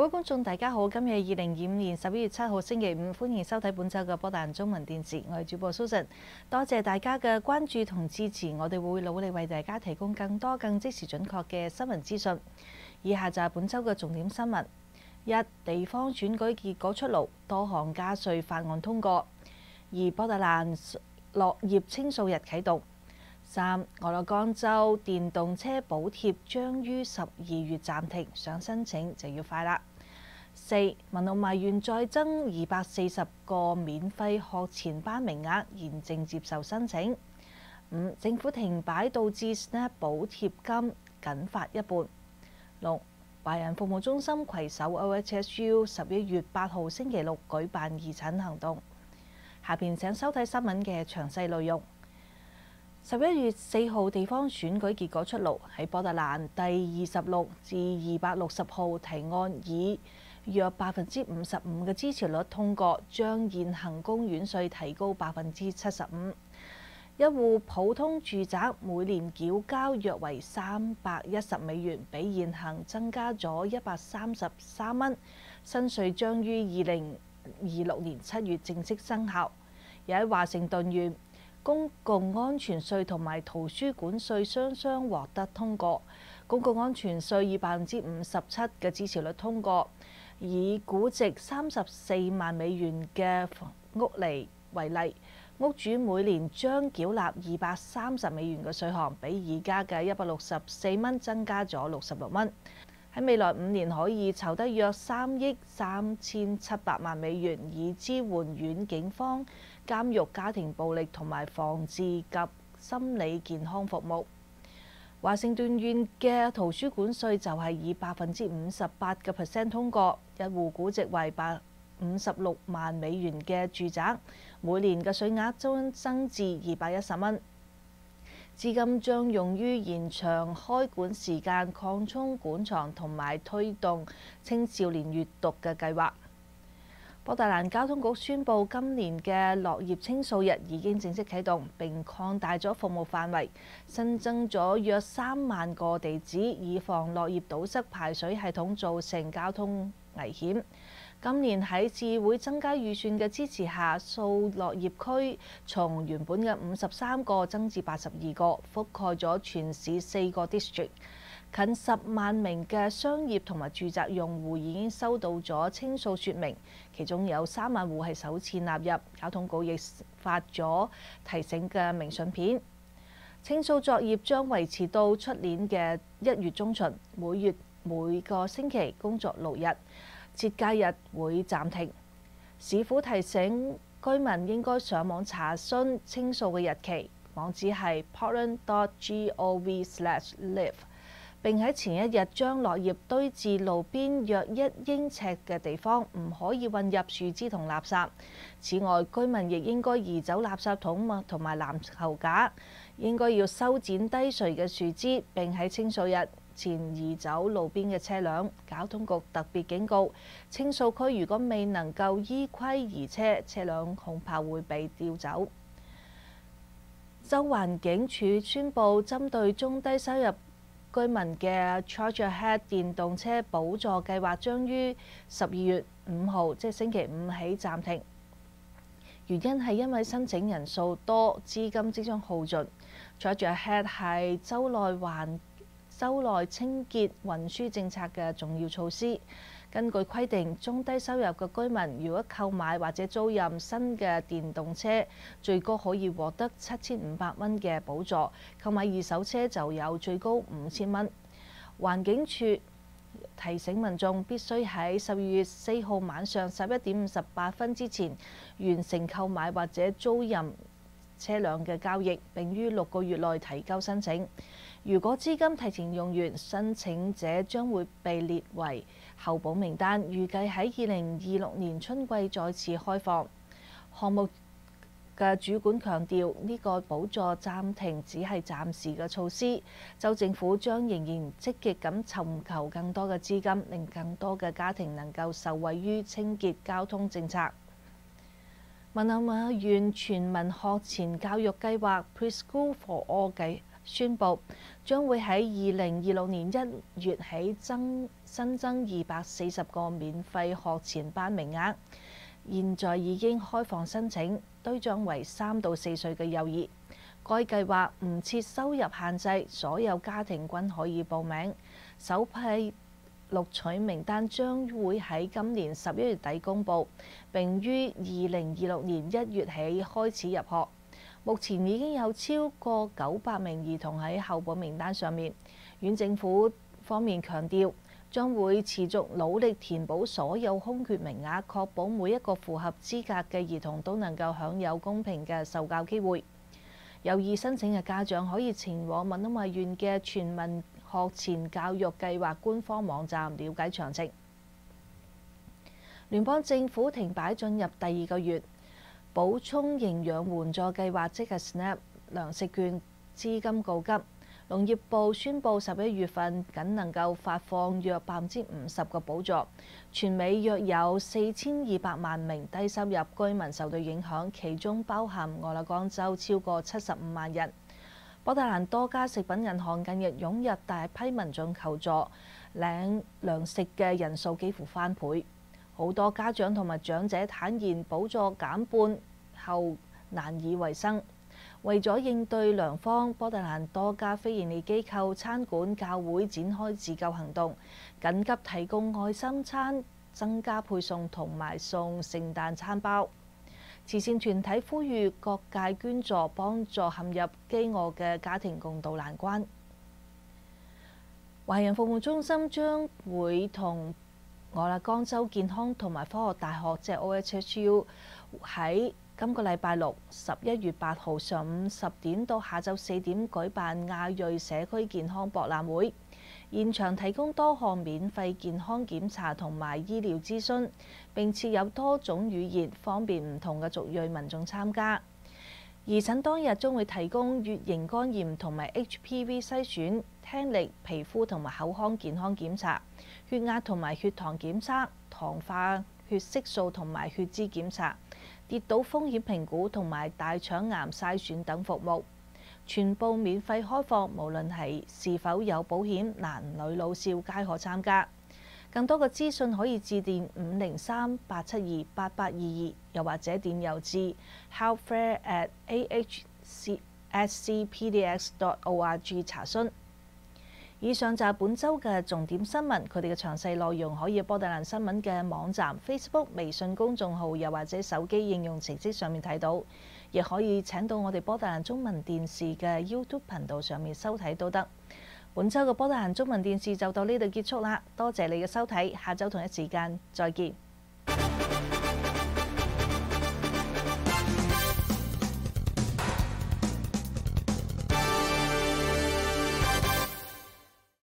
各位觀眾，大家好，今日係2025年11月7號星期五，歡迎收睇本週嘅波蘭中文電視，我係主播蘇晨，多謝大家嘅關注同支持，我哋會努力為大家提供更多、更即時準確嘅新聞資訊。以下就係本週嘅重點新聞：一、地方選舉結果出爐，多項加稅法案通過；二、波特蘭落葉清掃日啟動；三、俄勒岡州電動車補貼將於12月暫停，想申請就要快啦。四、文路迷園再增240個免費學前班名額，現正接受申請。五、政府停擺導致 SNAP 補貼金僅發一半。六、華人服務中心攜手 OHSU 11月8號星期六舉辦義診行動。下邊請收睇新聞嘅詳細內容。11月4號地方選舉結果出爐，喺波特蘭第26至260號提案以約55%嘅支持率通過，將現行公園稅提高75%。一戶普通住宅每年繳交約為$310，比現行增加咗133蚊。新稅將於2026年7月正式生效。又喺華盛頓縣，公共安全稅同埋圖書館稅雙雙獲得通過。公共安全稅以57%嘅支持率通過，以估值34萬美元嘅屋嚟為例，屋主每年將繳納230美元嘅稅項，比而家嘅164蚊增加咗66蚊。喺未來5年可以籌得約3億3700萬美元，以支援縣警方、監獄、家庭暴力同埋防治及心理健康服務。華盛頓縣嘅圖書館稅就係以58% 通過，一戶估值為56萬美元嘅住宅，每年嘅稅額將增至210蚊。資金將用於延長開館時間、擴充館藏同埋推動青少年閱讀嘅計劃。波特蘭交通局宣布，今年嘅落葉清掃日已經正式啟動，並擴大咗服務範圍，新增咗約3萬個地址，以防落葉堵塞排水系統造成交通危險。今年喺市議會增加預算嘅支持下，掃落葉區從原本嘅53個增至82個，覆蓋咗全市4個 district。近10萬名嘅商業同埋住宅用戶已經收到咗清掃說明，其中有3萬戶係首次納入。交通局亦發咗提醒嘅明信片。清掃作業將維持到出年嘅1月中旬，每個星期工作6日，節假日會暫停。市府提醒居民應該上網查詢清掃嘅日期，網址係 portland.gov/live。並喺前一日將落葉堆至路邊約1英尺嘅地方，唔可以混入樹枝同垃圾。此外，居民亦應該移走垃圾桶同埋籃球架，應該要修剪低垂嘅樹枝，並喺清掃日前移走路邊嘅車輛。交通局特別警告，清掃區如果未能夠依規移車，車輛恐怕會被調走。州環境署宣布，針對中低收入居民嘅 Charge Ahead 電動車補助計劃將於12月5號，即係星期五起暫停。原因係因為申請人數多，資金即將耗盡。Charge Ahead 係州內清潔運輸政策嘅重要措施。根據規定，中低收入嘅居民如果購買或者租賃新嘅電動車，最高可以獲得7500蚊嘅補助；購買二手車就有最高5000蚊。環境署提醒民眾必須喺12月4號晚上11點58分之前完成購買或者租賃車輛嘅交易，並於6個月內提交申請。如果資金提前用完，申請者將會被列為候補名單，預計喺2026年春季再次開放。項目嘅主管強調，呢個補助暫停只係暫時嘅措施，州政府將仍然積極咁尋求更多嘅資金，令更多嘅家庭能夠受惠於清潔交通政策。文路馬縣全民學前教育計劃 Preschool for All 宣布將會喺2026年1月起新增240個免費學前班名額，現在已經開放申請，對象為3到4歲嘅幼兒。該計劃唔設收入限制，所有家庭均可以報名。首批錄取名單將會喺今年11月底公佈，並於2026年1月起開始入學。目前已經有超過900名兒童喺候補名單上面。縣政府方面強調，將會持續努力填補所有空缺名額，確保每一個符合資格嘅兒童都能夠享有公平嘅受教機會。有意申請嘅家長可以前往文東華縣嘅全民學前教育計劃官方網站了解詳情。聯邦政府停擺進入第2個月，補充營養援助計劃即係 SNAP 糧食券資金告急。農業部宣布11月份僅能夠發放約50%嘅補助，全美約有4200萬名低收入居民受到影響，其中包含俄勒岡州超過75萬人。波特蘭多家食品銀行近日湧入大批民眾求助，領糧食嘅人數幾乎翻倍。好多家長同埋長者坦言補助減半後難以為生。為咗應對糧荒，波特蘭多家非營利機構、餐館、教會展開自救行動，緊急提供愛心餐，增加配送同埋送聖誕餐包。慈善團體呼籲各界捐助，幫助陷入飢餓嘅家庭共度難關。華人服務中心將會同俄勒岡州健康同埋科學大學即係 OHSU 喺今個禮拜六11月8號上午10點到下晝4點舉辦亞裔社區健康博覽會，現場提供多項免費健康檢查同埋醫療諮詢，並設有多種語言，方便唔同嘅族裔民眾參加。義診當日將會提供乙型肝炎同埋 HPV 篩選、聽力、皮膚同埋口腔健康檢查、血壓同埋血糖檢測、糖化血色素同埋血脂檢查、跌倒風險評估同埋大腸癌篩選等服務，全部免費開放，無論係是否有保險，男女老少皆可參加。更多嘅資訊可以致電503-872-8822，又或者電郵至 healthfair@ahscpdx.org 查詢。以上就係本週嘅重點新聞，佢哋嘅詳細內容可以喺波特蘭新聞嘅網站、Facebook、微信公眾號，又或者手機應用程式上面睇到，亦可以請到我哋波特蘭中文電視嘅 YouTube 頻道上面收睇都得。本週嘅波特蘭中文電視就到呢度結束啦，多謝你嘅收睇，下週同一時間再見。